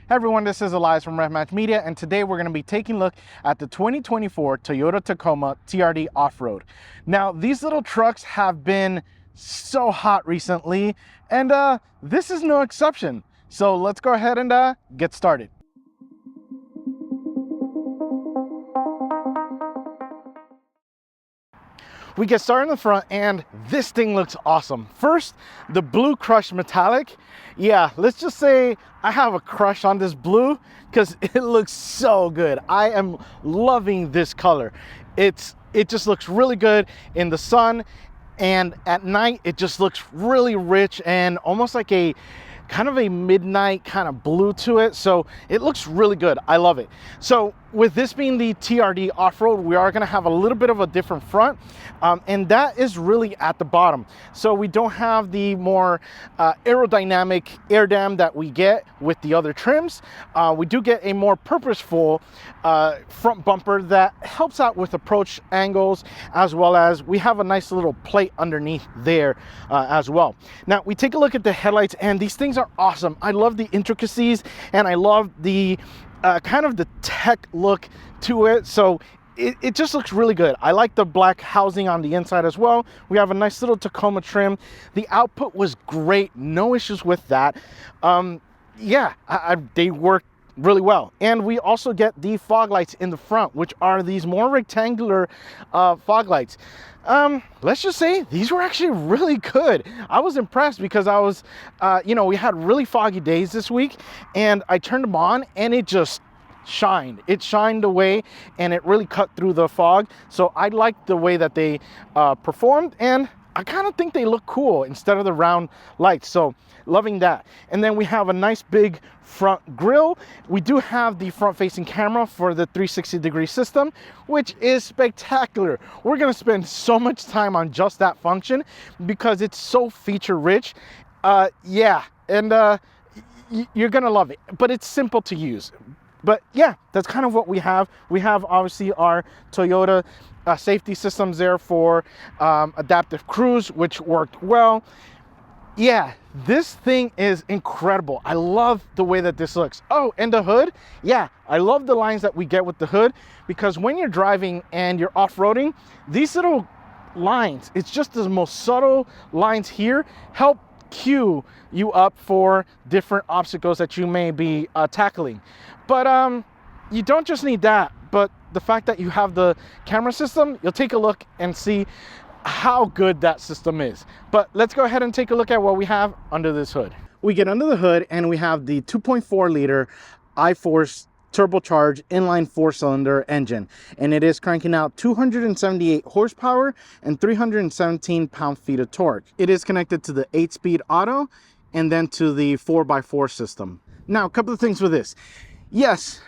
Hey everyone, this is Elias from RevMatch Media, and today we're going to be taking a look at the 2024 Toyota Tacoma TRD Off-Road. Now, these little trucks have been so hot recently, and this is no exception. So let's go ahead and get started. We get started in the front, and this thing looks awesome. First, the blue crushed metallic. Yeah, let's just say I have a crush on this blue because it looks so good. I am loving this color. It just looks really good in the sun, and at night it just looks really rich and almost like a kind of a midnight kind of blue to it. So it looks really good. I love it. So with this being the TRD Off-Road, we are going to have a little bit of a different front, and that is really at the bottom. So we don't have the more aerodynamic air dam that we get with the other trims. We do get a more purposeful front bumper that helps out with approach angles, as well as we have a nice little plate underneath there as well. Now we take a look at the headlights, and these things are awesome. I love the intricacies, and I love the kind of the tech look to it. So it just looks really good. I like the black housing on the inside as well. We have a nice little Tacoma trim. The output was great, no issues with that. Yeah, they work really well. And we also get the fog lights in the front, which are these more rectangular fog lights. Let's just say these were actually really good. I was impressed because I was, we had really foggy days this week, and I turned them on and it just shined. It shined away and it really cut through the fog. So I liked the way that they performed, and I kind of think they look cool instead of the round lights. So loving that. And then we have a nice big front grille. We do have the front facing camera for the 360-degree system, which is spectacular. We're going to spend so much time on just that function because it's so feature rich. Yeah, and you're going to love it, but it's simple to use. But yeah, that's kind of what we have. We have obviously our Toyota safety systems there for adaptive cruise, which worked well. Yeah, this thing is incredible. I love the way that this looks. Oh, and the hood. Yeah, I love the lines that we get with the hood, because when you're driving and you're off-roading, these little lines, it's just the most subtle lines here, help cue you up for different obstacles that you may be tackling. But you don't just need that, but the fact that you have the camera system, you'll take a look and see how good that system is. But let's go ahead and take a look at what we have under this hood. We get under the hood and we have the 2.4 liter I-Force turbocharged inline 4-cylinder engine, and it is cranking out 278 horsepower and 317 pound-feet of torque. It is connected to the 8-speed auto and then to the 4x4 system. Now, a couple of things with this. Yes,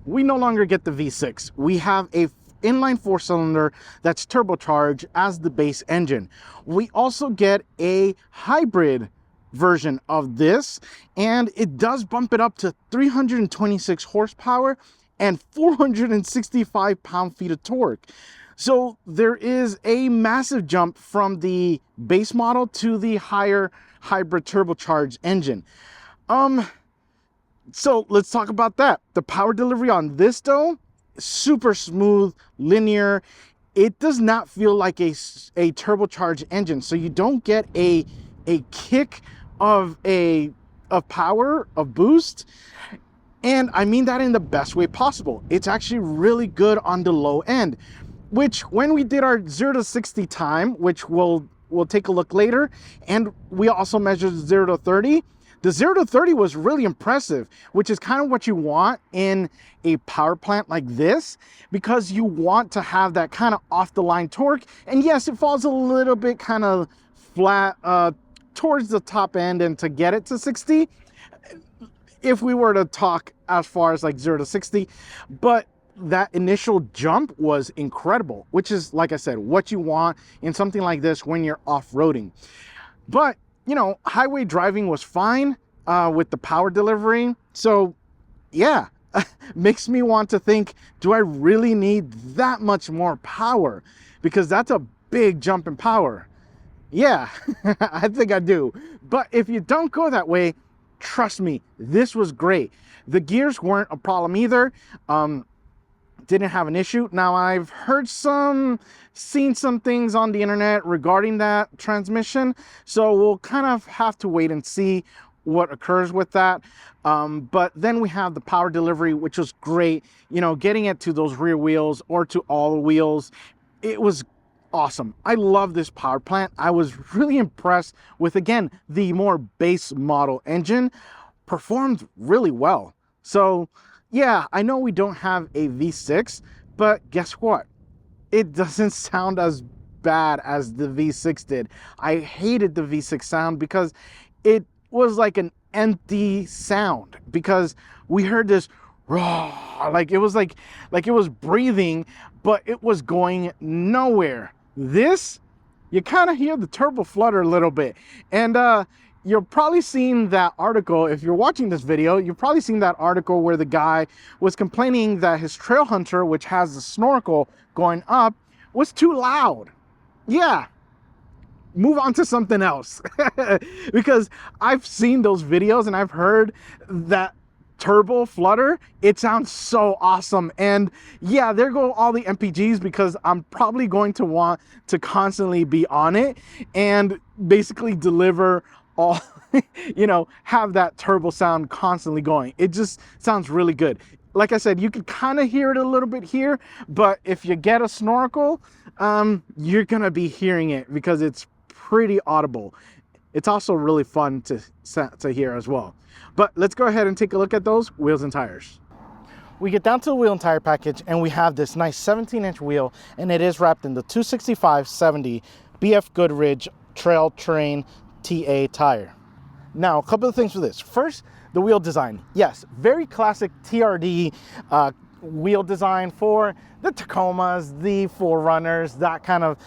we no longer get the V6. We have a inline 4-cylinder that's turbocharged as the base engine. We also get a hybrid version of this, and it does bump it up to 326 horsepower and 465 pound-feet of torque. So there is a massive jump from the base model to the higher hybrid turbocharged engine. So let's talk about that. The power delivery on this though, super smooth, linear. It does not feel like a turbocharged engine, so you don't get a kick of power, of boost. And I mean that in the best way possible. It's actually really good on the low end, which when we did our 0 to 60 time, which we'll take a look later, and we also measured 0 to 30, the 0 to 30 was really impressive, which is kind of what you want in a power plant like this, because you want to have that kind of off the line torque. And yes, it falls a little bit kind of flat towards the top end, and to get it to 60, if we were to talk as far as like 0 to 60, but that initial jump was incredible, which is, like I said, what you want in something like this when you're off-roading. But you know, highway driving was fine with the power delivery. So yeah, makes me want to think, do I really need that much more power? Because that's a big jump in power. Yeah, I think I do. But if you don't go that way, trust me, this was great. The gears weren't a problem either. Didn't have an issue. Now, I've seen some things on the internet regarding that transmission, so we'll kind of have to wait and see what occurs with that. But then we have the power delivery, which was great. You know, getting it to those rear wheels or to all the wheels, it was awesome. I love this power plant. I was really impressed with, again, the more base model engine. Performed really well. So yeah, I know we don't have a V6, but guess what? It doesn't sound as bad as the V6 did. I hated the V6 sound because it was like an empty sound, because we heard this raw, like it was breathing, but it was going nowhere. This, you kind of hear the turbo flutter a little bit. And you're probably seeing that article. If you're watching this video, you've probably seen that article where the guy was complaining that his Trail Hunter, which has the snorkel going up, was too loud. Yeah, move on to something else. Because I've seen those videos and I've heard that turbo flutter. It sounds so awesome. And yeah, there go all the MPGs, because I'm probably going to want to constantly be on it and basically deliver all, you know, have that turbo sound constantly going. It just sounds really good. Like I said, you can kind of hear it a little bit here, but if you get a snorkel, you're gonna be hearing it because it's pretty audible. It's also really fun to hear as well. But let's go ahead and take a look at those wheels and tires. We get down to the wheel and tire package, and we have this nice 17-inch wheel, and it is wrapped in the 265/70 BF Goodrich Trail Terrain TA tire. Now, a couple of things for this. First, the wheel design. Yes, very classic TRD wheel design for the Tacomas, the 4Runners, that kind of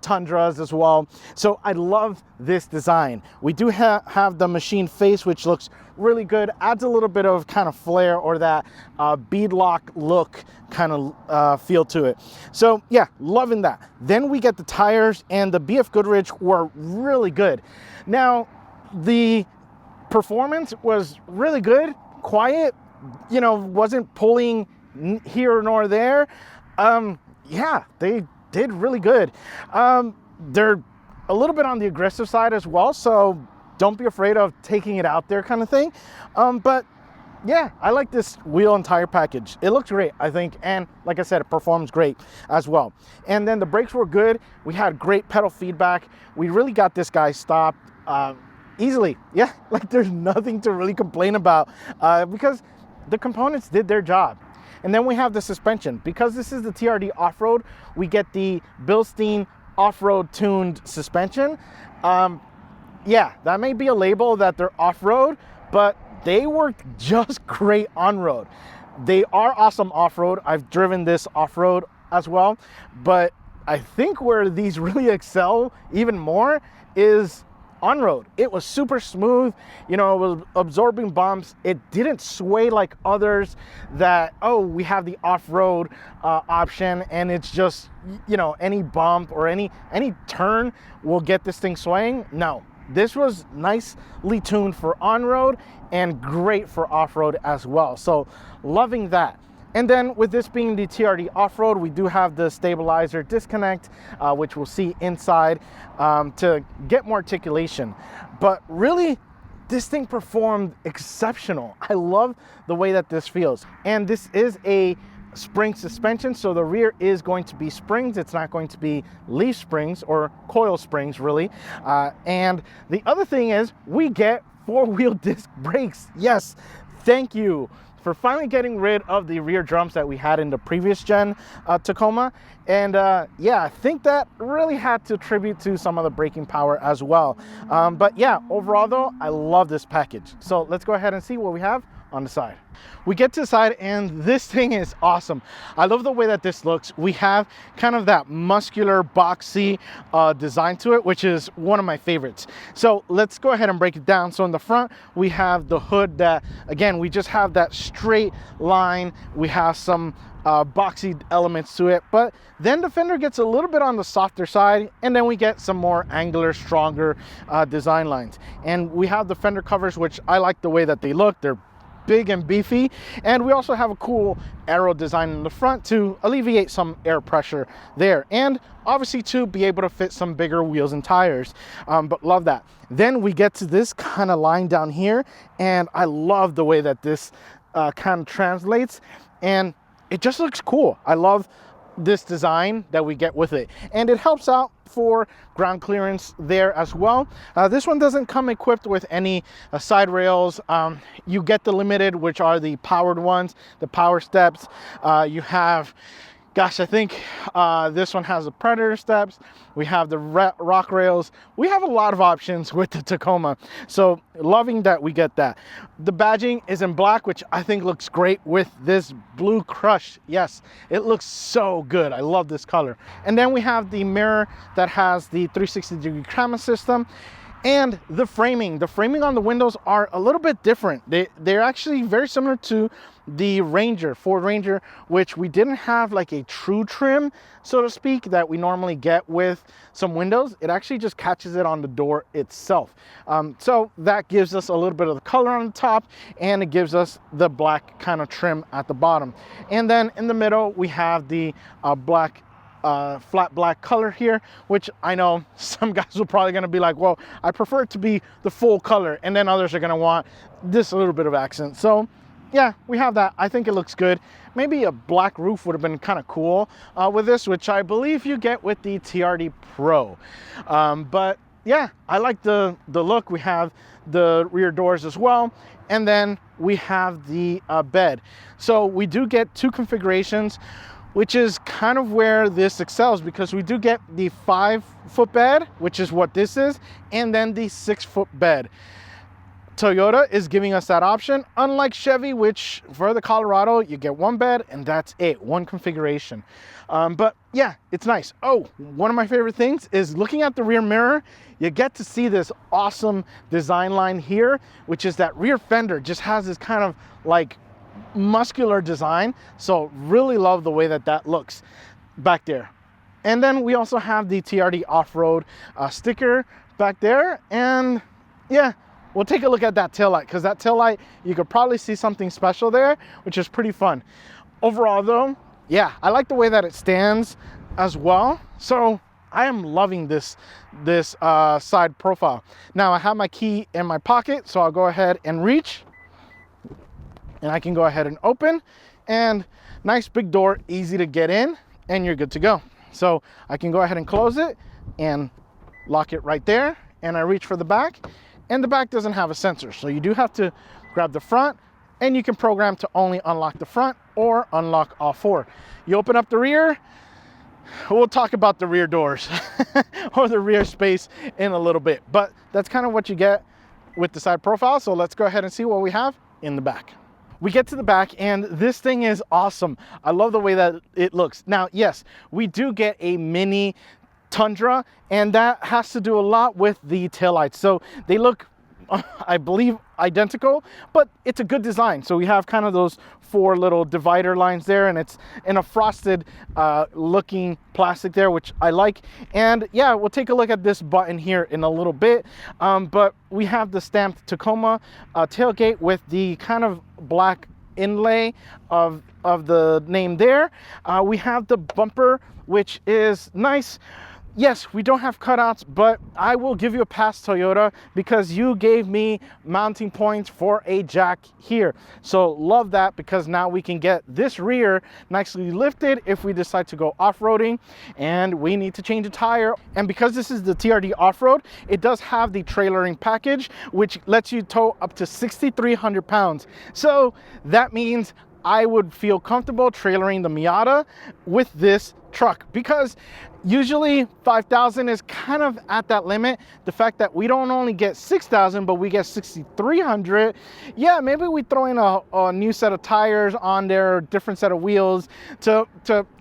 Tundras as well. So I love this design. We do have the machine face, which looks really good, adds a little bit of kind of flair, or that beadlock look kind of feel to it. So yeah, loving that. Then we get the tires, and the BF Goodrich were really good. Now, the performance was really good, quiet, you know, wasn't pulling here nor there. Yeah, they did really good. They're a little bit on the aggressive side as well, so don't be afraid of taking it out there kind of thing. But yeah, I like this wheel and tire package. It looks great, I think, and like I said, it performs great as well. And then the brakes were good. We had great pedal feedback. We really got this guy stopped easily. Yeah, like there's nothing to really complain about because the components did their job. And then we have the suspension. Because this is the TRD Off-Road, we get the Bilstein Off-Road tuned suspension. Yeah, that may be a label that they're off-road, but they worked just great on-road. They are awesome off-road. I've driven this off-road as well, but I think where these really excel even more is on-road. It was super smooth, you know, it was absorbing bumps. It didn't sway like others that, oh, we have the off-road option and it's just, you know, any bump or any turn will get this thing swaying. No, this was nicely tuned for on-road and great for off-road as well. So loving that. And then with this being the TRD Off-Road, we do have the stabilizer disconnect, which we'll see inside to get more articulation. But really, this thing performed exceptional. I love the way that this feels. And this is a spring suspension, so the rear is going to be springs. It's not going to be leaf springs or coil springs, really. And the other thing is we get 4-wheel disc brakes. Yes, thank you for finally getting rid of the rear drums that we had in the previous gen Tacoma. And yeah, I think that really had to attribute to some of the braking power as well. But yeah, overall though, I love this package. So let's go ahead and see what we have on the side. We get to the side and this thing is awesome. I love the way that this looks. We have kind of that muscular, boxy design to it, which is one of my favorites. So let's go ahead and break it down. So in the front, we have the hood that, again, we just have that straight line. We have some boxy elements to it, but then the fender gets a little bit on the softer side, and then we get some more angular, stronger design lines. And we have the fender covers, which I like the way that they look. They're big and beefy, and we also have a cool aero design in the front to alleviate some air pressure there, and obviously to be able to fit some bigger wheels and tires, but love that. Then we get to this kind of line down here, and I love the way that this kind of translates, and it just looks cool. I love this design that we get with it, and it helps out for ground clearance there as well. This one doesn't come equipped with any side rails. You get the limited, which are the powered ones, the power steps. You have, gosh, I think this one has the Predator steps. We have the rock rails. We have a lot of options with the Tacoma, so loving that we get that. The badging is in black, which I think looks great with this blue crush. Yes, it looks so good. I love this color. And then we have the mirror that has the 360-degree camera system. And the framing on the windows are a little bit different. They're actually very similar to the Ford Ranger, which we didn't have like a true trim, so to speak, that we normally get with some windows. It actually just catches it on the door itself. So that gives us a little bit of the color on the top, and it gives us the black kind of trim at the bottom. And then in the middle, we have the black flat black color here, which I know some guys are probably going to be like, well, I prefer it to be the full color, and then others are going to want this little bit of accent. So yeah, we have that. I think it looks good. Maybe a black roof would have been kind of cool with this, which I believe you get with the TRD Pro. But yeah, I like the look. We have the rear doors as well, and then we have the bed. So we do get two configurations, which is kind of where this excels, because we do get the 5-foot bed, which is what this is, and then the 6-foot bed. Toyota is giving us that option, unlike Chevy, which for the Colorado, you get one bed and that's it, one configuration. But yeah, it's nice. Oh, one of my favorite things is looking at the rear mirror, you get to see this awesome design line here, which is that rear fender just has this kind of like muscular design. So really love the way that that looks back there. And then we also have the TRD Off-Road sticker back there. And yeah, we'll take a look at that taillight, because that taillight, you could probably see something special there, which is pretty fun. Overall though, yeah, I like the way that it stands as well. So I am loving this side profile. Now I have my key in my pocket, so I'll go ahead and reach, and I can go ahead and open, and nice big door, easy to get in, and you're good to go. So I can go ahead and close it and lock it right there, and I reach for the back, and the back doesn't have a sensor, so you do have to grab the front, and you can program to only unlock the front or unlock all four. You open up the rear, we'll talk about the rear doors or the rear space in a little bit, but that's kind of what you get with the side profile. So let's go ahead and see what we have in the back. We get to the back, and this thing is awesome. I love the way that it looks. Now, yes, we do get a mini Tundra, and that has to do a lot with the taillights. So they look, I believe, identical, but it's a good design. So we have kind of those 4 little divider lines there, and it's in a frosted looking plastic there, which I like. And yeah, we'll take a look at this button here in a little bit, but we have the stamped Tacoma tailgate with the kind of black inlay of the name there. We have the bumper, which is nice. Yes, we don't have cutouts, but I will give you a pass, Toyota, because you gave me mounting points for a jack here. So love that, because now we can get this rear nicely lifted if we decide to go off-roading and we need to change a tire. And because this is the TRD Off-Road, it does have the trailering package, which lets you tow up to 6,300 pounds. So that means I would feel comfortable trailering the Miata with this truck, because usually 5,000 is kind of at that limit. The fact that we don't only get 6,000 but we get 6,300, yeah, maybe we throw in a new set of tires on there, different set of wheels to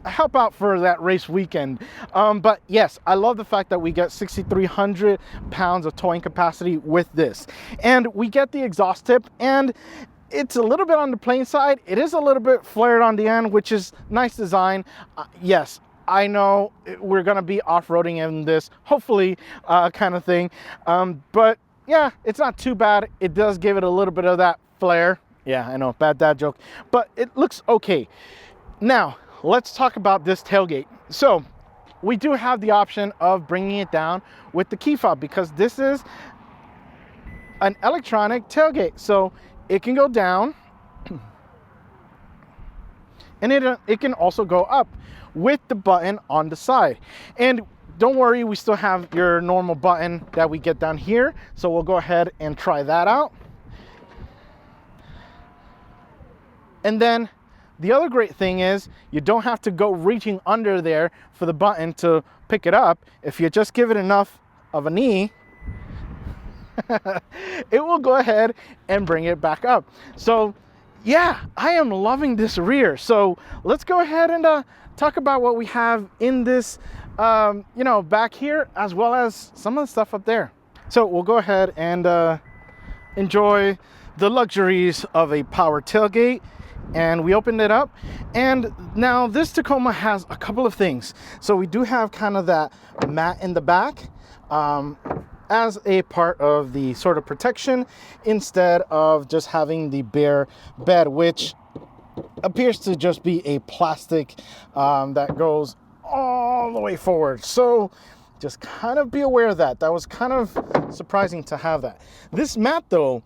help out for that race weekend. But yes, I love the fact that we get 6,300 pounds of towing capacity with this, and we get the exhaust tip, and it's a little bit on the plain side. It is a little bit flared on the end, which is nice design. Yes, I know we're gonna be off-roading in this, hopefully, kind of thing. But yeah, it's not too bad. It does give it a little bit of that flare. Yeah, I know, bad dad joke, but it looks okay. Now, let's talk about this tailgate. So we do have the option of bringing it down with the key fob, because this is an electronic tailgate. So it can go down, and it can also go up with the button on the side. And don't worry, we still have your normal button that we get down here. So we'll go ahead and try that out. And then the other great thing is you don't have to go reaching under there for the button to pick it up. If you just give it enough of a knee, it will go ahead and bring it back up. So yeah, I am loving this rear. So let's go ahead and talk about what we have in this, you know, back here, as well as some of the stuff up there. So we'll go ahead and enjoy the luxuries of a power tailgate. And we opened it up, and now this Tacoma has a couple of things. So we do have kind of that mat in the back, as a part of the sort of protection, instead of just having the bare bed, which appears to just be a plastic that goes all the way forward. So just kind of be aware of that. That was kind of surprising to have that. This mat though,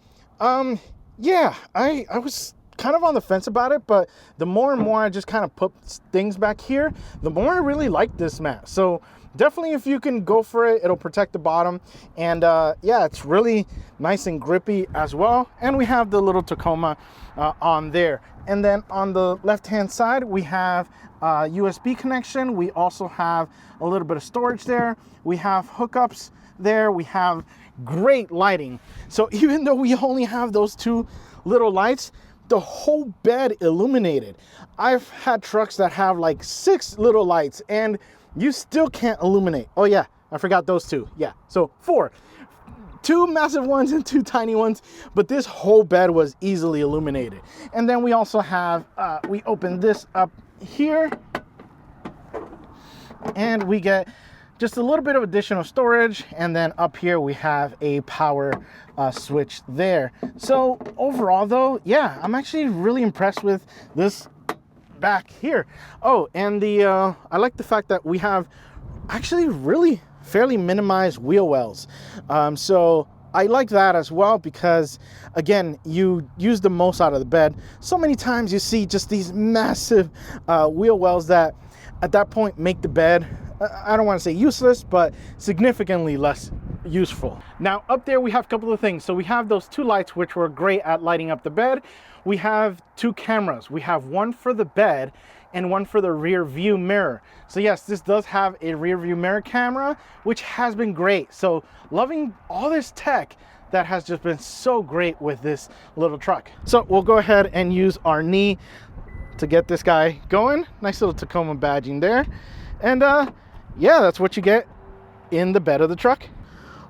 yeah, I was kind of on the fence about it, but the more and more I just kind of put things back here, the more I really like this mat. So definitely, if you can go for it, it'll protect the bottom. And yeah, it's really nice and grippy as well. And we have the little Tacoma on there. And then on the left hand side, we have USB connection. We also have a little bit of storage there. We have hookups there. We have great lighting. So even though we only have those two little lights, the whole bed illuminated. I've had trucks that have like 6 little lights and you still can't illuminate. Oh yeah, I forgot those 2. Yeah, so 4. 2 massive ones and 2 tiny ones, but this whole bed was easily illuminated. And then we also have, we open this up here, and we get just a little bit of additional storage. And then up here we have a power switch there. So overall though, yeah, I'm actually really impressed with this back here. Oh, and the I like the fact that we have actually really fairly minimized wheel wells. So I like that as well, because again, you use the most out of the bed. So many times you see just these massive wheel wells that at that point make the bed, I don't want to say useless, but significantly less useful. Now up there we have a couple of things. So we have those 2 lights, which were great at lighting up the bed. We have 2 cameras. We have one for the bed and one for the rear view mirror. So yes, this does have a rear view mirror camera, which has been great. So loving all this tech that has just been so great with this little truck. So we'll go ahead and use our knee to get this guy going. Nice little Tacoma badging there. And yeah, that's what you get in the bed of the truck.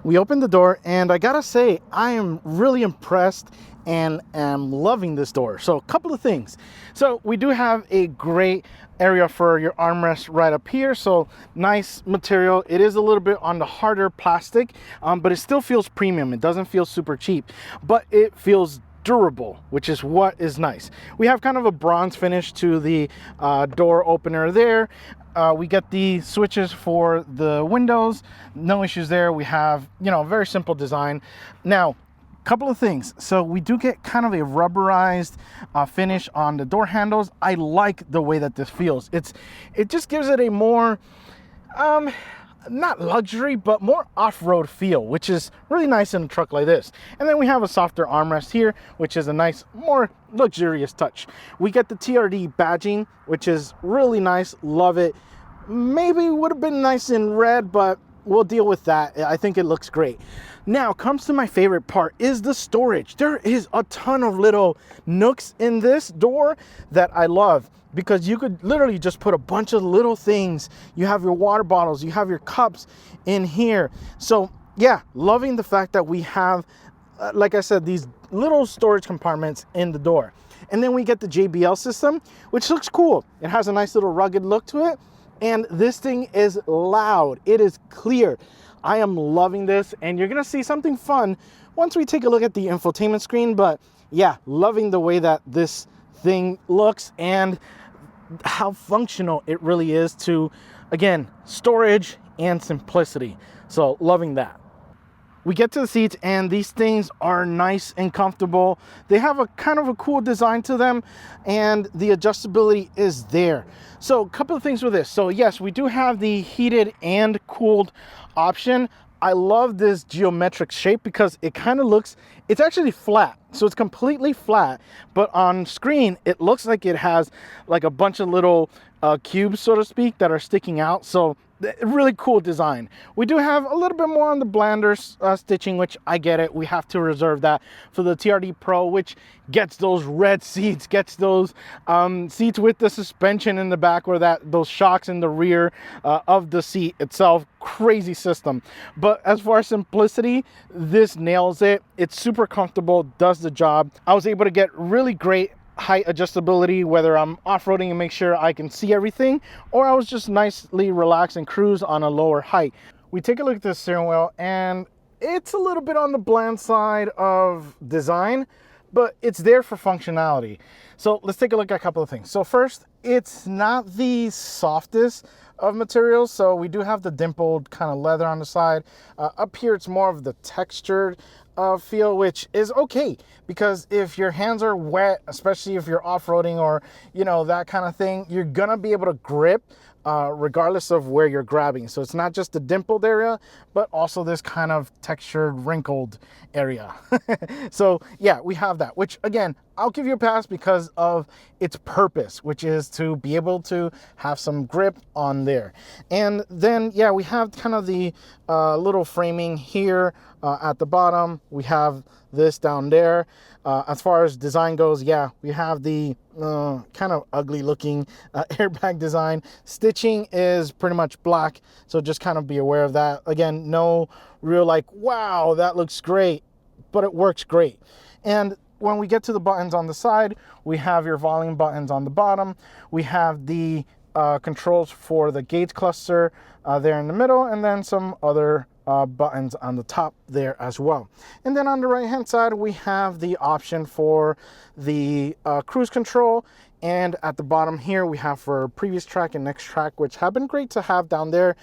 We opened the door, and I gotta say, I am really impressed and am loving this door. So a couple of things. So we do have a great area for your armrest right up here. So nice material. It is a little bit on the harder plastic, but it still feels premium. It doesn't feel super cheap, but it feels durable, which is what is nice. We have kind of a bronze finish to the door opener there. We get the switches for the windows, no issues there. We have, you know, very simple design. Now, couple of things. So we do get kind of a rubberized finish on the door handles. I like the way that this feels. It just gives it a more, not luxury, but more off-road feel, which is really nice in a truck like this. And then we have a softer armrest here, which is a nice, more luxurious touch. We get the TRD badging, which is really nice. Love it. Maybe would have been nice in red, but we'll deal with that. I think it looks great. Now comes to my favorite part, is the storage. There is a ton of little nooks in this door that I love, because you could literally just put a bunch of little things. You have your water bottles, you have your cups in here. So yeah, loving the fact that we have, like I said, these little storage compartments in the door. And then we get the JBL system, which looks cool. It has a nice little rugged look to it. And this thing is loud. It is clear. I am loving this, and you're gonna see something fun once we take a look at the infotainment screen. But yeah, loving the way that this thing looks and how functional it really is to, again, storage and simplicity. So loving that. We get to the seats, and these things are nice and comfortable. They have a kind of a cool design to them, and the adjustability is there. So a couple of things with this. So yes, we do have the heated and cooled option. I love this geometric shape because it kind of looks, it's actually flat. So it's completely flat, but on screen, it looks like it has like a bunch of little cubes, so to speak, that are sticking out. So really cool design. We do have a little bit more on the blander stitching, which I get it. We have to reserve that for the TRD Pro, which gets those red seats, gets those seats with the suspension in the back, or those shocks in the rear of the seat itself. Crazy system. But as far as simplicity, this nails it. It's super comfortable, does the job. I was able to get really great height adjustability, whether I'm off-roading and make sure I can see everything, or I was just nicely relaxed and cruise on a lower height. We take a look at the steering wheel, and it's a little bit on the bland side of design, but it's there for functionality. So let's take a look at a couple of things. So first, it's not the softest of materials, so we do have the dimpled kind of leather on the side. Up here, it's more of the textured feel, which is okay, because if your hands are wet, especially if you're off-roading or that kind of thing, you're gonna be able to grip regardless of where you're grabbing. So it's not just the dimpled area, but also this kind of textured, wrinkled area. So yeah, we have that, which again, I'll give you a pass because of its purpose, which is to be able to have some grip on there. And then yeah, we have kind of the little framing here at the bottom. We have this down there. As far as design goes, yeah, we have the kind of ugly looking airbag design. Stitching is pretty much black, so just kind of be aware of that. Again, no real like, wow, that looks great, but it works great. And when we get to the buttons on the side, we have your volume buttons on the bottom. We have the controls for the gauge cluster there in the middle, and then some other buttons on the top there as well. And then on the right hand side, we have the option for the cruise control, and at the bottom here we have for previous track and next track, which have been great to have down there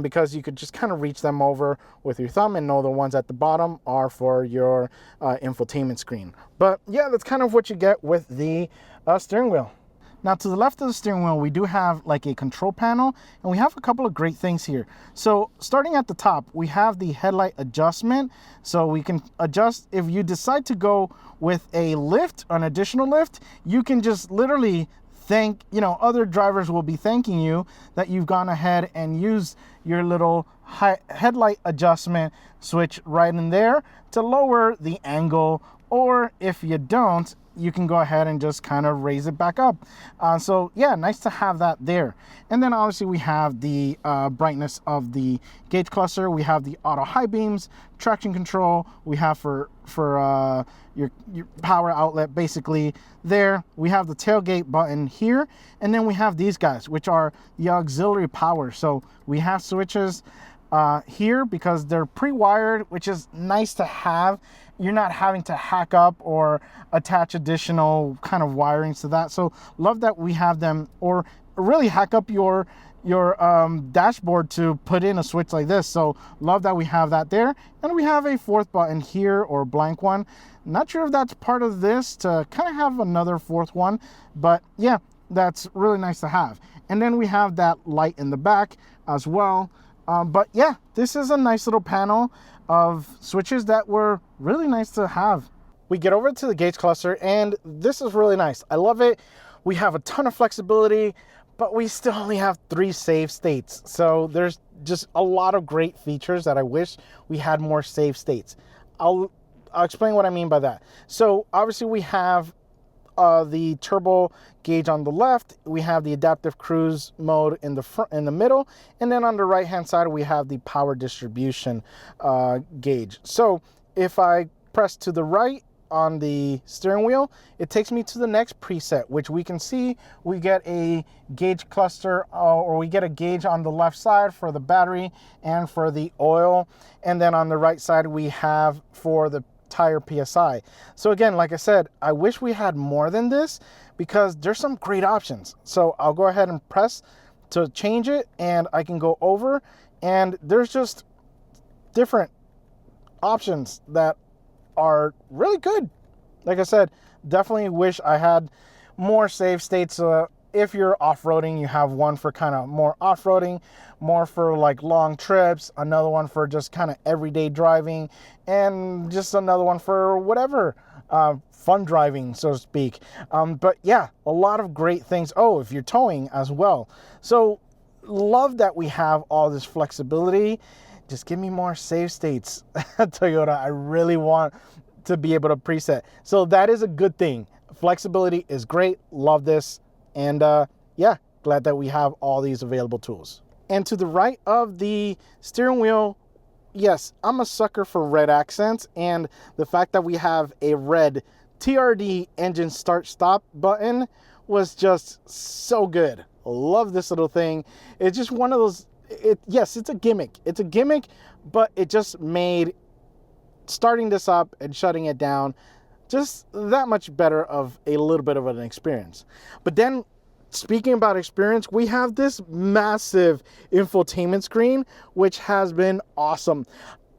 because you could just kind of reach them over with your thumb and know the ones at the bottom are for your infotainment screen. But yeah, that's kind of what you get with the steering wheel. Now to the left of the steering wheel, we do have like a control panel, and we have a couple of great things here. So starting at the top, we have the headlight adjustment. So we can adjust if you decide to go with a lift, an additional lift, you can just literally thank, other drivers will be thanking you that you've gone ahead and used your little headlight adjustment switch right in there to lower the angle, or if you don't, you can go ahead and just kind of raise it back up. So yeah, nice to have that there. And then obviously we have the brightness of the gauge cluster. We have the auto high beams, traction control. We have for your power outlet basically there. We have the tailgate button here. And then we have these guys, which are the auxiliary power. So we have switches here because they're pre-wired, which is nice to have. You're not having to hack up or attach additional kind of wirings to that. So love that we have them, or really hack up your dashboard to put in a switch like this. So love that we have that there. And we have a fourth button here, or a blank one. Not sure if that's part of this to kind of have another fourth one, but yeah, that's really nice to have. And then we have that light in the back as well. But yeah, this is a nice little panel of switches that were really nice to have. We get over to the gauge cluster, and this is really nice. I love it. We have a ton of flexibility, but we still only have 3 save states. So there's just a lot of great features that I wish we had more save states. I'll explain what I mean by that. So obviously we have the turbo gauge on the left, we have the adaptive cruise mode in the front, in the middle, and then on the right hand side we have the power distribution gauge. So if I press to the right on the steering wheel, it takes me to the next preset, which we can see we get a gauge cluster, or we get a gauge on the left side for the battery and for the oil, and then on the right side we have for the tire PSI. So again, like I said, I wish we had more than this because there's some great options. So I'll go ahead and press to change it, and I can go over, and there's just different options that are really good. Like I said, definitely wish I had more save states. If you're off-roading, you have one for kind of more off-roading, more for like long trips, another one for just kind of everyday driving, and just another one for whatever, fun driving, so to speak. But yeah, a lot of great things. Oh, if you're towing as well. So love that we have all this flexibility. Just give me more save states, Toyota. I really want to be able to preset. So that is a good thing. Flexibility is great. Love this. And yeah, glad that we have all these available tools. And to the right of the steering wheel, yes, I'm a sucker for red accents. And the fact that we have a red TRD engine start stop button was just so good. Love this little thing. It's just one of those, yes, it's a gimmick. It's a gimmick, but it just made starting this up and shutting it down just that much better of a little bit of an experience. But then, speaking about experience, we have this massive infotainment screen, which has been awesome.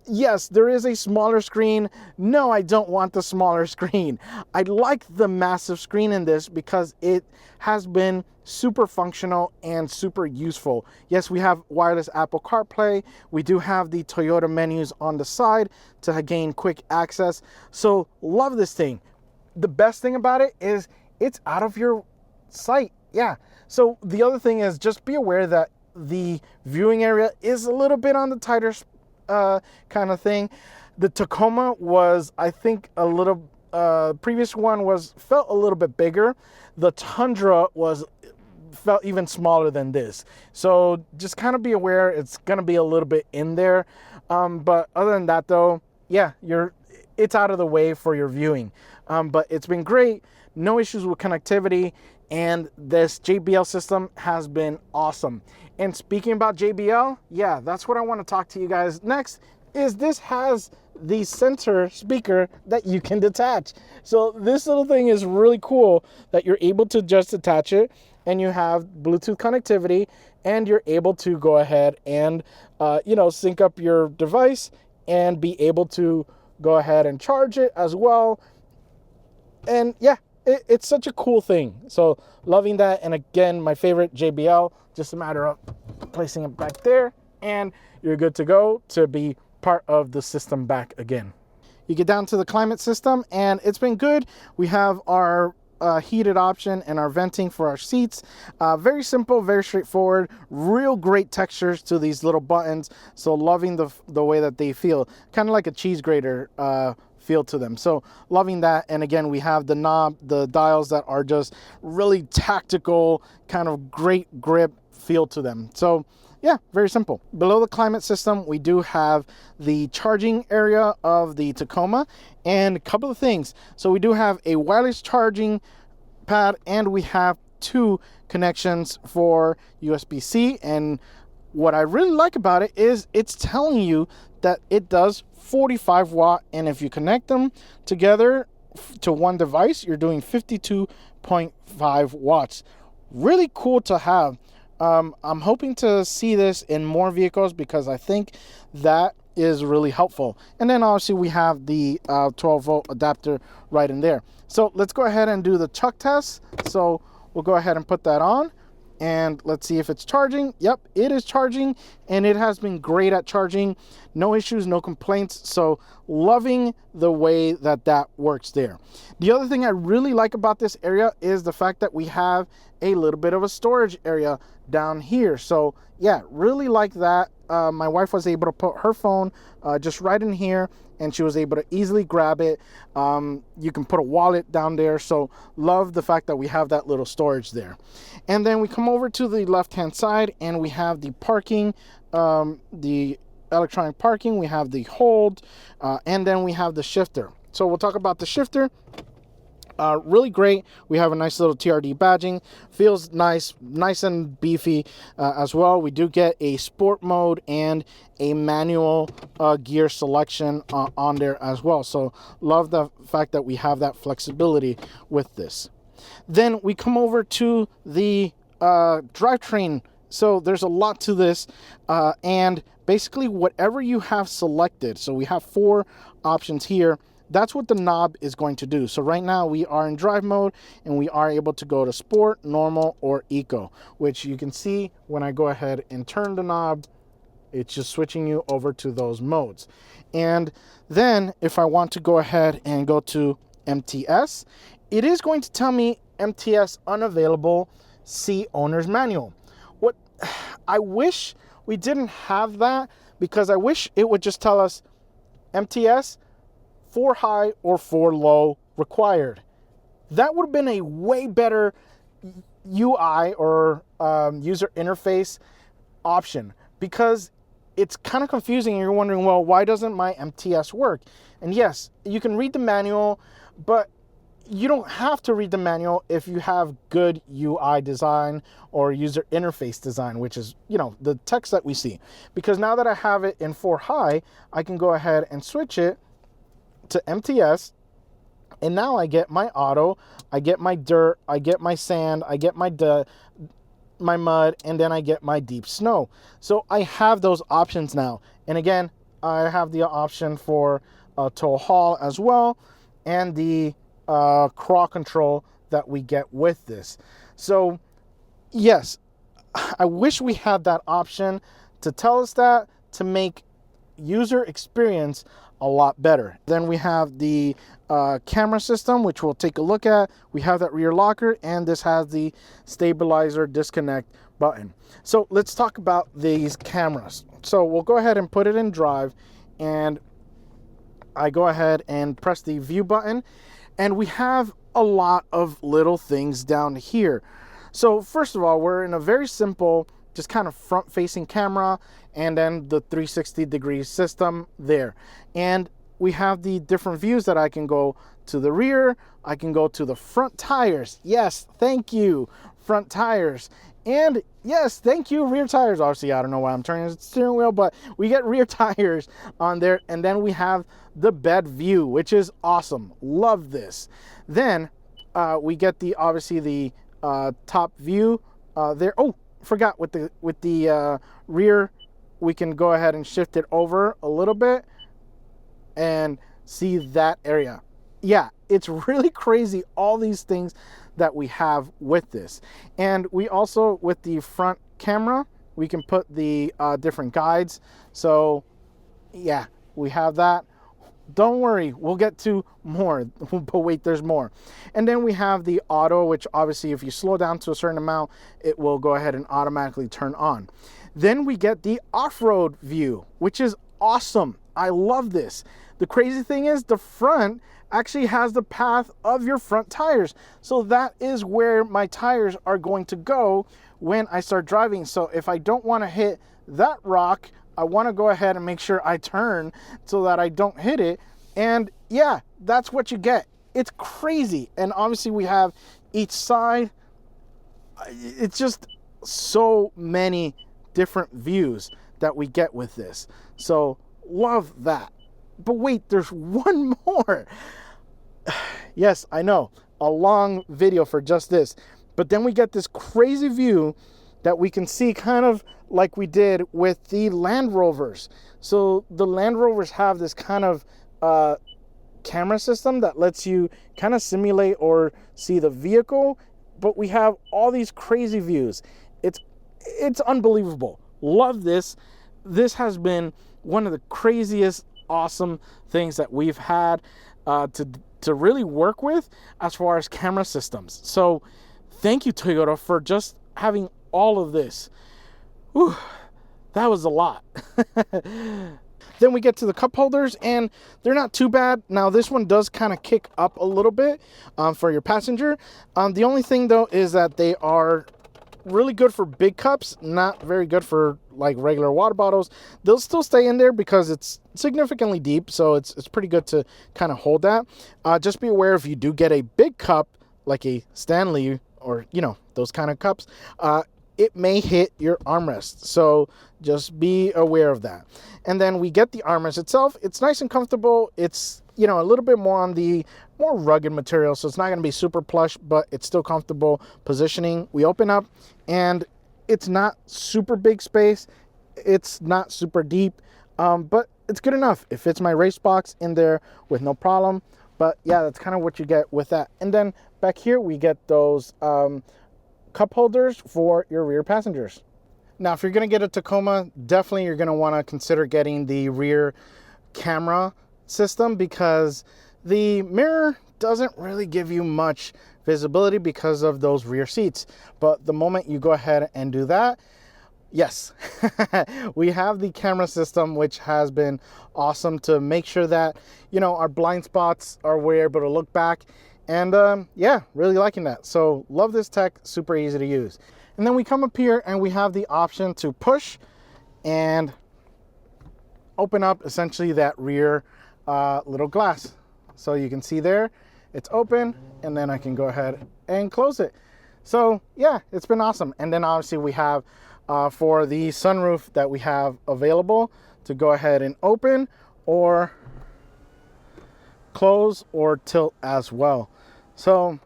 Yes, there is a smaller screen. No, I don't want the smaller screen. I like the massive screen in this because it has been super functional and super useful. Yes, we have wireless Apple CarPlay. We do have the Toyota menus on the side to gain quick access. So love this thing. The best thing about it is it's out of your sight. Yeah. So the other thing is just be aware that the viewing area is a little bit on the tighter kind of thing. The Tacoma was, I think, a little, previous one felt a little bit bigger. The Tundra felt even smaller than this. So just kind of be aware it's gonna be a little bit in there. But other than that though, yeah, it's out of the way for your viewing. But it's been great. No issues with connectivity. And this JBL system has been awesome. And speaking about JBL, yeah, that's what I want to talk to you guys next, is this has the center speaker that you can detach. So this little thing is really cool that you're able to just attach it, and you have Bluetooth connectivity, and you're able to go ahead and, sync up your device and be able to go ahead and charge it as well. And yeah, it's such a cool thing. So loving that. And again, my favorite JBL, just a matter of placing it back there and you're good to go to be part of the system back again. You get down to the climate system and it's been good. We have our heated option and our venting for our seats. Very simple, very straightforward, real great textures to these little buttons. So loving the way that they feel, kind of like a cheese grater feel to them. So loving that. And again, we have the dials that are just really tactical, kind of great grip feel to them. So yeah, very simple. Below the climate system, we do have the charging area of the Tacoma and a couple of things. So we do have a wireless charging pad and we have 2 connections for USB-C. And what I really like about it is it's telling you that it does 45 watt. And if you connect them together to one device, you're doing 52.5 watts. Really cool to have. I'm hoping to see this in more vehicles because I think that is really helpful. And then obviously we have the 12 volt adapter right in there. So let's go ahead and do the chuck test. So we'll go ahead and put that on And let's see if it's charging. Yep, it is charging, and it has been great at charging. No issues, no complaints. So loving the way that that works there. The other thing I really like about this area is the fact that we have a little bit of a storage area down here. So yeah, really like that. My wife was able to put her phone just right in here, and she was able to easily grab it. You can put a wallet down there. So love the fact that we have that little storage there. And then we come over to the left-hand side, and we have the parking, the electronic parking. We have the hold, and then we have the shifter. So we'll talk about the shifter. Really great. We have a nice little TRD badging. Feels nice and beefy as well. We do get a sport mode and a manual gear selection on there as well. So love the fact that we have that flexibility with this. Then we come over to the drivetrain. So there's a lot to this, and basically whatever you have selected. So we have 4 options here. That's what the knob is going to do. So right now we are in drive mode, and we are able to go to sport, normal, or eco, which you can see when I go ahead and turn the knob, it's just switching you over to those modes. And then if I want to go ahead and go to MTS, it is going to tell me MTS unavailable, see owner's manual. What I wish we didn't have that, because I wish it would just tell us MTS 4 high or 4 low required. That would have been a way better UI or user interface option, because it's kind of confusing and you're wondering, well, why doesn't my MTS work? And yes, you can read the manual, but you don't have to read the manual if you have good UI design or user interface design, which is, the text that we see. Because now that I have it in 4 high, I can go ahead and switch it to MTS, and now I get my auto, I get my dirt, I get my sand, I get my mud, and then I get my deep snow. So I have those options now. And again, I have the option for tow haul as well, and the crawl control that we get with this. So yes, I wish we had that option to tell us that, to make user experience a lot better. Then we have the camera system, which we'll take a look at. We have that rear locker, and this has the stabilizer disconnect button. So let's talk about these cameras. So we'll go ahead and put it in drive, and I go ahead and press the view button, and we have a lot of little things down here. So first of all, we're in a very simple, just kind of front facing camera, and then the 360-degree system there. And we have the different views that I can go to the rear, I can go to the front tires. Yes, thank you, front tires. And yes, thank you, rear tires. Obviously, I don't know why I'm turning the steering wheel, but we get rear tires on there. And then we have the bed view, which is awesome. Love this. Then we get obviously the top view there. Oh, forgot with the rear, we can go ahead and shift it over a little bit and see that area. Yeah, it's really crazy, all these things that we have with this. And we also, with the front camera, we can put the different guides. So yeah, we have that. Don't worry, we'll get to more, but wait, there's more. And then we have the auto, which obviously if you slow down to a certain amount, it will go ahead and automatically turn on. Then we get the off-road view, which is awesome. I love this. The crazy thing is the front actually has the path of your front tires. So that is where my tires are going to go when I start driving. So if I don't want to hit that rock, I want to go ahead and make sure I turn so that I don't hit it. And yeah, that's what you get. It's crazy. And obviously we have each side. It's just so many different views that we get with this. So love that. But wait, there's one more. Yes, I know, a long video for just this. But then we get this crazy view that we can see kind of like we did with the Land Rovers. So the Land Rovers have this kind of camera system that lets you kind of simulate or see the vehicle, but we have all these crazy views. It's unbelievable. Love this. This has been one of the craziest, awesome things that we've had to really work with as far as camera systems. So thank you, Toyota, for just having all of this. Whew, that was a lot. Then we get to the cup holders, and they're not too bad. Now, this one does kind of kick up a little bit for your passenger. The only thing, though, is that they are really good for big cups, not very good for like regular water bottles. They'll still stay in there because it's significantly deep, so it's pretty good to kind of hold that. Just be aware, if you do get a big cup, like a Stanley or, you know, those kind of cups, it may hit your armrest. So just be aware of that. And then we get the armrest itself. It's nice and comfortable. It's, you know, a little bit more on the more rugged material, so it's not going to be super plush, but it's still comfortable positioning. We open up, and it's not super big space. It's not super deep, but it's good enough. It fits my race box in there with no problem. But yeah, that's kind of what you get with that. And then back here, we get those cup holders for your rear passengers. Now, if you're going to get a Tacoma, definitely you're going to want to consider getting the rear camera system, because the mirror doesn't really give you much visibility because of those rear seats. But the moment you go ahead and do that, yes, we have the camera system, which has been awesome to make sure that, you know, our blind spots are, we're able to look back. And yeah, really liking that. So love this tech, super easy to use. And then we come up here and we have the option to push and open up essentially that rear little glass. So you can see there, it's open, and then I can go ahead and close it. So yeah, it's been awesome. And then obviously we have for the sunroof that we have available to go ahead and open or close or tilt as well. So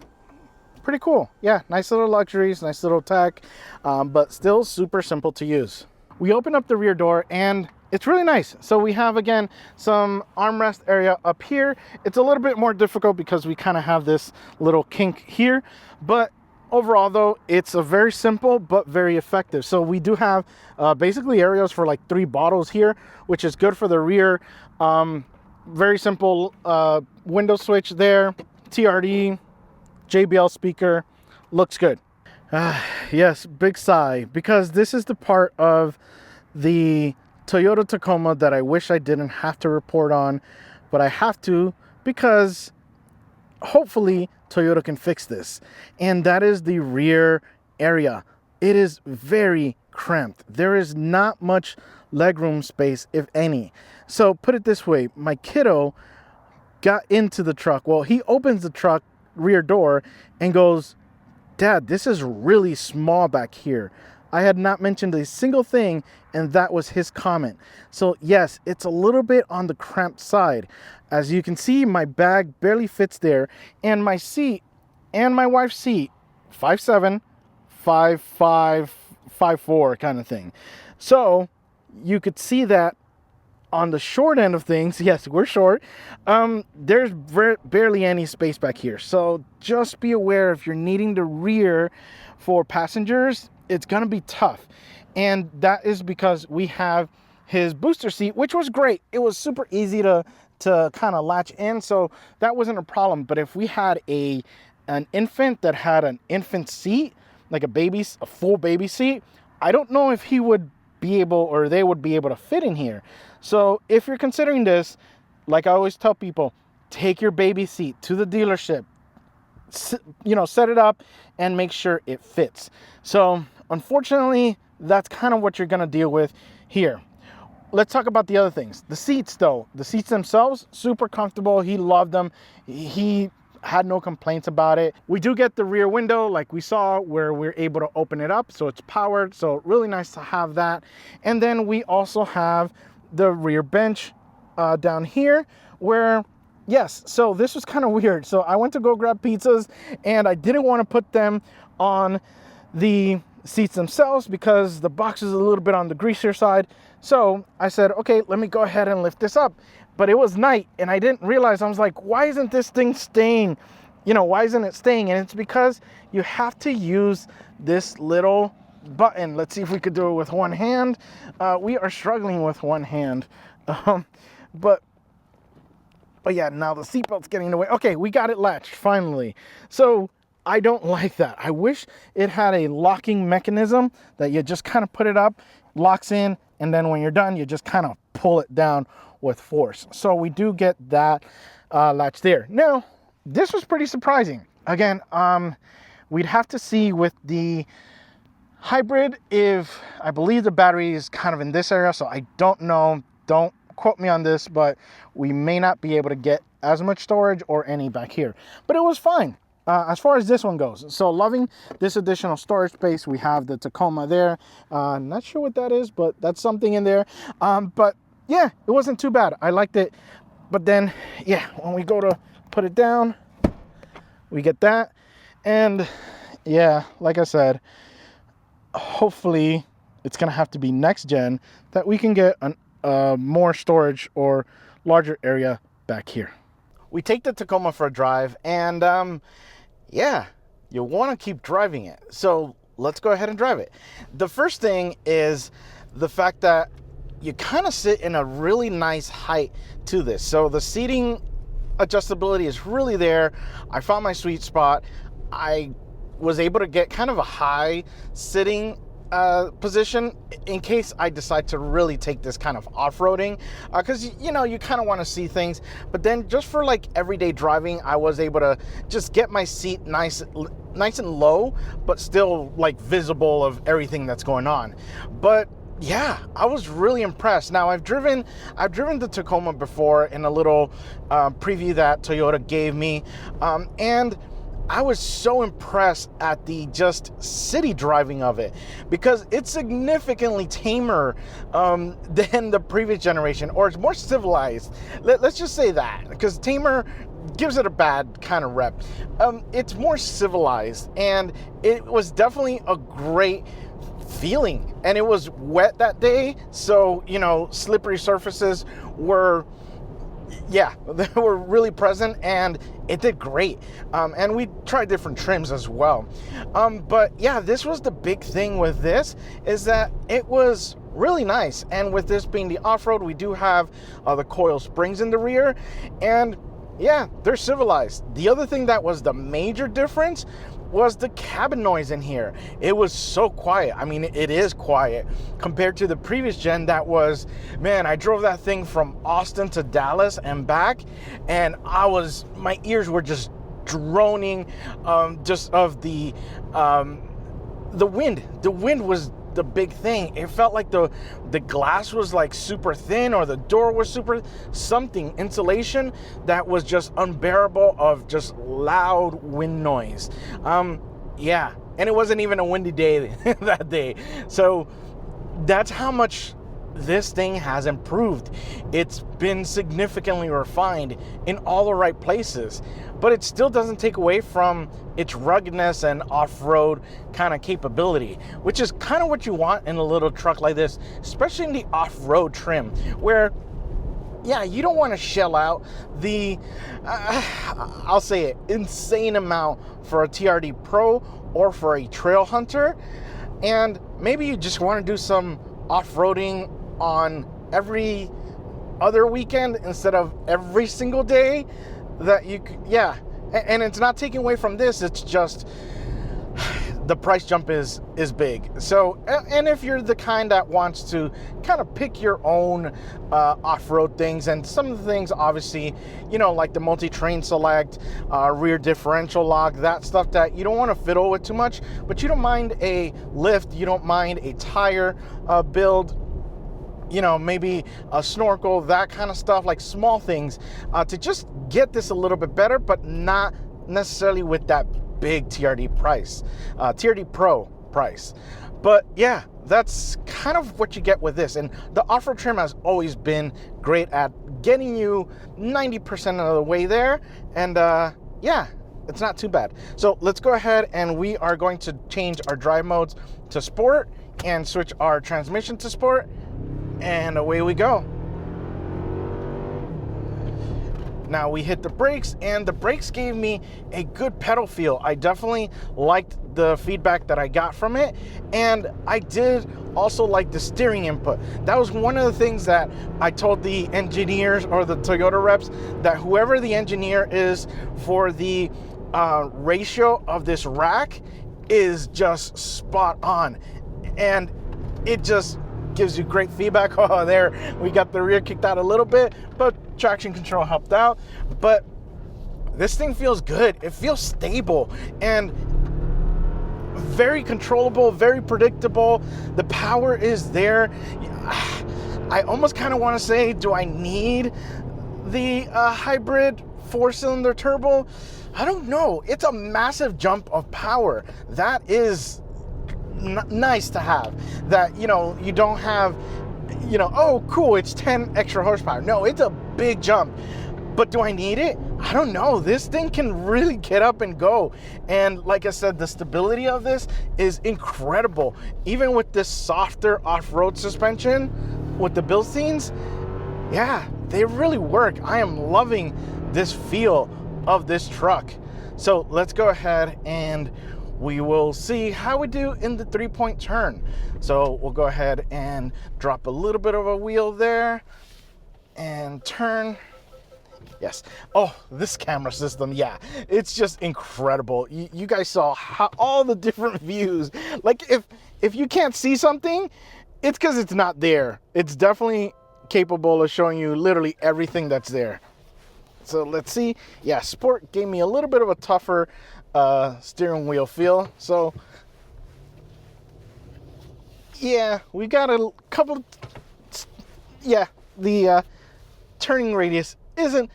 pretty cool. Yeah, nice little luxuries, nice little tech, but still super simple to use. We open up the rear door and it's really nice. So we have, again, some armrest area up here. It's a little bit more difficult because we kind of have this little kink here, but overall though, it's a very simple but very effective. So we do have basically areas for like 3 bottles here, which is good for the rear. Very simple window switch there, TRD, JBL speaker, looks good. Yes, big sigh, because this is the part of the Toyota Tacoma that I wish I didn't have to report on, but I have to, because hopefully Toyota can fix this. And that is the rear area. It is very cramped. There is not much legroom space, if any. So put it this way, my kiddo got into the truck. Well, he opens the truck rear door and goes, "Dad, this is really small back here." I had not mentioned a single thing, and that was his comment. So yes, it's a little bit on the cramped side. As you can see, my bag barely fits there, and my seat and my wife's seat, 5'7", 5'5", 5'4" kind of thing. So you could see that on the short end of things, yes, we're short. There's barely any space back here. So just be aware, if you're needing the rear for passengers, it's gonna be tough. And that is because we have his booster seat, which was great. It was super easy to kind of latch in, so that wasn't a problem. But if we had an infant that had an infant seat, like a full baby seat, I don't know if he would be able, or they would be able to fit in here. So if you're considering this, like I always tell people, take your baby seat to the dealership, you know, set it up and make sure it fits. So unfortunately, that's kind of what you're going to deal with here. Let's talk about the other things. The seats though, the seats themselves, super comfortable. He loved them. He had no complaints about it. We do get the rear window like we saw, where we're able to open it up, so it's powered, so really nice to have that. And then we also have the rear bench down here, where, yes, so this was kind of weird. So I went to go grab pizzas and I didn't want to put them on the seats themselves because the box is a little bit on the greasier side. So I said, okay, let me go ahead and lift this up. But it was night and I didn't realize, I was like, why isn't this thing staying? You know, why isn't it staying? And it's because you have to use this little button. Let's see if we could do it with one hand. We are struggling with one hand. But yeah, now the seatbelt's getting in the way. Okay, we got it latched, finally. So I don't like that. I wish it had a locking mechanism that you just kind of put it up, locks in, and then when you're done, you just kind of pull it down with force. So we do get that latch there. Now, this was pretty surprising. Again, we'd have to see with the hybrid if, I believe the battery is kind of in this area, so I don't know. Don't quote me on this, but we may not be able to get as much storage or any back here. But it was fine. As far as this one goes, so loving this additional storage space. We have the Tacoma there. Not sure what that is, but that's something in there. But yeah, it wasn't too bad. I liked it. But then, yeah, when we go to put it down, we get that. And yeah, like I said, hopefully it's gonna have to be next gen that we can get more storage or larger area back here. We take the Tacoma for a drive, and yeah, you want to keep driving it. So let's go ahead and drive it. The first thing is the fact that you kind of sit in a really nice height to this. So the seating adjustability is really there. I found my sweet spot. I was able to get kind of a high sitting position in case I decide to really take this kind of off-roading, because you know, you kind of want to see things. But then just for like everyday driving, I was able to just get my seat nice and low, but still like visible of everything that's going on. But yeah, I was really impressed. Now I've driven the Tacoma before in a little preview that Toyota gave me, and I was so impressed at the just city driving of it, because it's significantly tamer than the previous generation, or it's more civilized. Let's just say that, because tamer gives it a bad kind of rep. It's more civilized, and it was definitely a great feeling. And it was wet that day, so you know, slippery surfaces were, yeah, they were really present, and it did great. And we tried different trims as well. But yeah, this was the big thing with this, is that it was really nice. And with this being the off-road, we do have the coil springs in the rear, and yeah, they're civilized. The other thing that was the major difference was the cabin noise in here. It was so quiet. I mean, it is quiet compared to the previous gen that was, man, I drove that thing from Austin to Dallas and back, and my ears were just droning, just of the wind. The wind was the big thing. It felt like the glass was like super thin, or the door was super something, insulation that was just unbearable of just loud wind noise. Yeah, and it wasn't even a windy day that day. So that's how much this thing has improved. It's been significantly refined in all the right places, but it still doesn't take away from its ruggedness and off-road kind of capability, which is kind of what you want in a little truck like this, especially in the off-road trim, where yeah, you don't want to shell out the I'll say it, insane amount for a TRD Pro or for a Trail Hunter, and maybe you just want to do some off-roading on every other weekend instead of every single day. That you, yeah, and it's not taking away from this, it's just the price jump is big. So, and if you're the kind that wants to kind of pick your own off-road things, and some of the things obviously, you know, like the multi-train select, rear differential lock, that stuff that you don't want to fiddle with too much, but you don't mind a lift, you don't mind a tire build, you know, maybe a snorkel, that kind of stuff, like small things, to just get this a little bit better, but not necessarily with that big TRD price, TRD Pro price. But yeah, that's kind of what you get with this. And the off-road trim has always been great at getting you 90% of the way there. And yeah, it's not too bad. So let's go ahead, and we are going to change our drive modes to sport and switch our transmission to sport, and away we go. Now we hit the brakes, and the brakes gave me a good pedal feel. I definitely liked the feedback that I got from it, and I did also like the steering input. That was one of the things that I told the engineers or the Toyota reps, that whoever the engineer is for the ratio of this rack is just spot on, and it just gives you great feedback. Oh, there we got the rear kicked out a little bit, but traction control helped out. But this thing feels good. It feels stable and very controllable, very predictable. The power is there. I almost kind of want to say, do I need the hybrid 4-cylinder turbo? I don't know. It's a massive jump of power. That is nice to have. That, you know, you don't have, you know, oh cool, it's 10 extra horsepower. No, it's a big jump. But do I need it? I don't know. This thing can really get up and go. And like I said, the stability of this is incredible. Even with this softer off-road suspension with the Bilsteins, yeah, they really work. I am loving this feel of this truck. So let's go ahead and we will see how we do in the 3-point turn. So we'll go ahead and drop a little bit of a wheel there and turn. Yes. Oh, this camera system, yeah, it's just incredible. You guys saw all the different views. Like if you can't see something, it's because it's not there. It's definitely capable of showing you literally everything that's there. So let's see. Yeah, Sport gave me a little bit of a tougher steering wheel feel. So yeah, we got a couple. Yeah, the turning radius isn't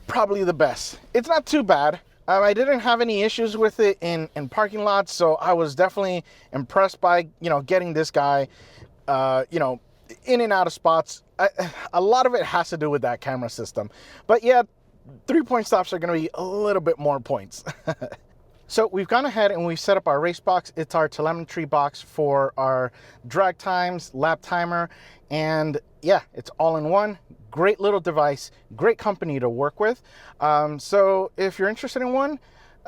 probably the best. It's not too bad. I didn't have any issues with it in parking lots, so I was definitely impressed by, you know, getting this guy, you know, in and out of spots. A lot of it has to do with that camera system. But yeah, 3-point stops are going to be a little bit more points. So we've gone ahead and we've set up our race box. It's our telemetry box for our drag times, lap timer, and yeah, it's all in one. Great little device, great company to work with. So if you're interested in one,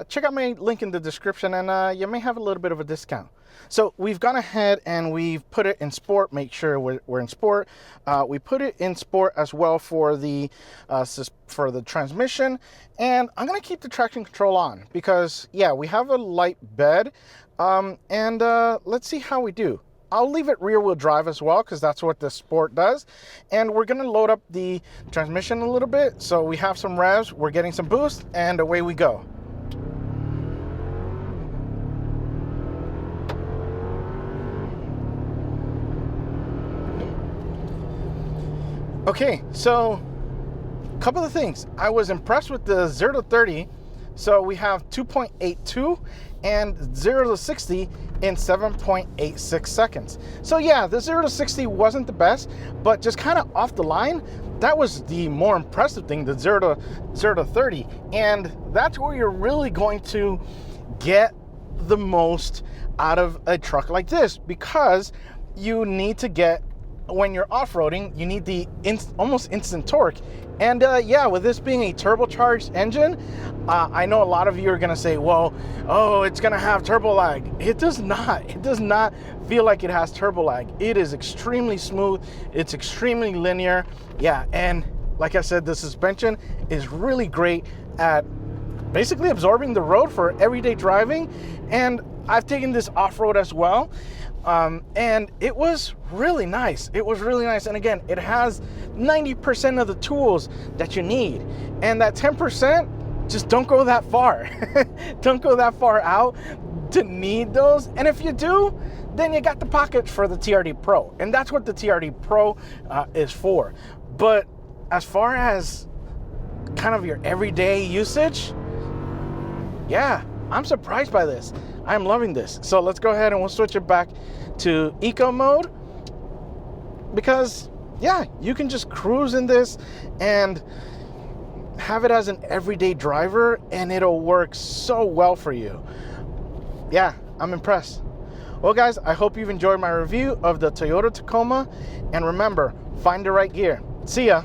check out my link in the description, and you may have a little bit of a discount. So we've gone ahead and we've put it in sport. Make sure we're in sport. We put it in sport as well for the transmission, and I'm gonna keep the traction control on because yeah, we have a light bed, and let's see how we do. I'll leave it rear wheel drive as well because that's what the Sport does. And we're gonna load up the transmission a little bit. So we have some revs, we're getting some boost, and away we go. Okay, so a couple of things. I was impressed with the 0 to 30. So we have 2.82 and 0 to 60 in 7.86 seconds. So yeah, the 0 to 60 wasn't the best, but just kind of off the line, that was the more impressive thing, the 0 to 30. And that's where you're really going to get the most out of a truck like this, because you need to get, when you're off-roading, you need the almost instant torque. And yeah, with this being a turbocharged engine, I know a lot of you are gonna say, well, oh, it's gonna have turbo lag. It does not. It does not feel like it has turbo lag. It is extremely smooth. It's extremely linear. Yeah, and like I said, the suspension is really great at basically absorbing the road for everyday driving. And I've taken this off-road as well. And it was really nice. It was really nice. And again, it has 90% of the tools that you need. And that 10%, just don't go that far. Don't go that far out to need those. And if you do, then you got the pocket for the TRD Pro. And that's what the TRD Pro is for. But as far as kind of your everyday usage, yeah, I'm surprised by this. I'm loving this. So let's go ahead and we'll switch it back to eco mode, because yeah, you can just cruise in this and have it as an everyday driver and it'll work so well for you. Yeah, I'm impressed. Well guys, I hope you've enjoyed my review of the Toyota Tacoma, and remember, find the right gear. See ya.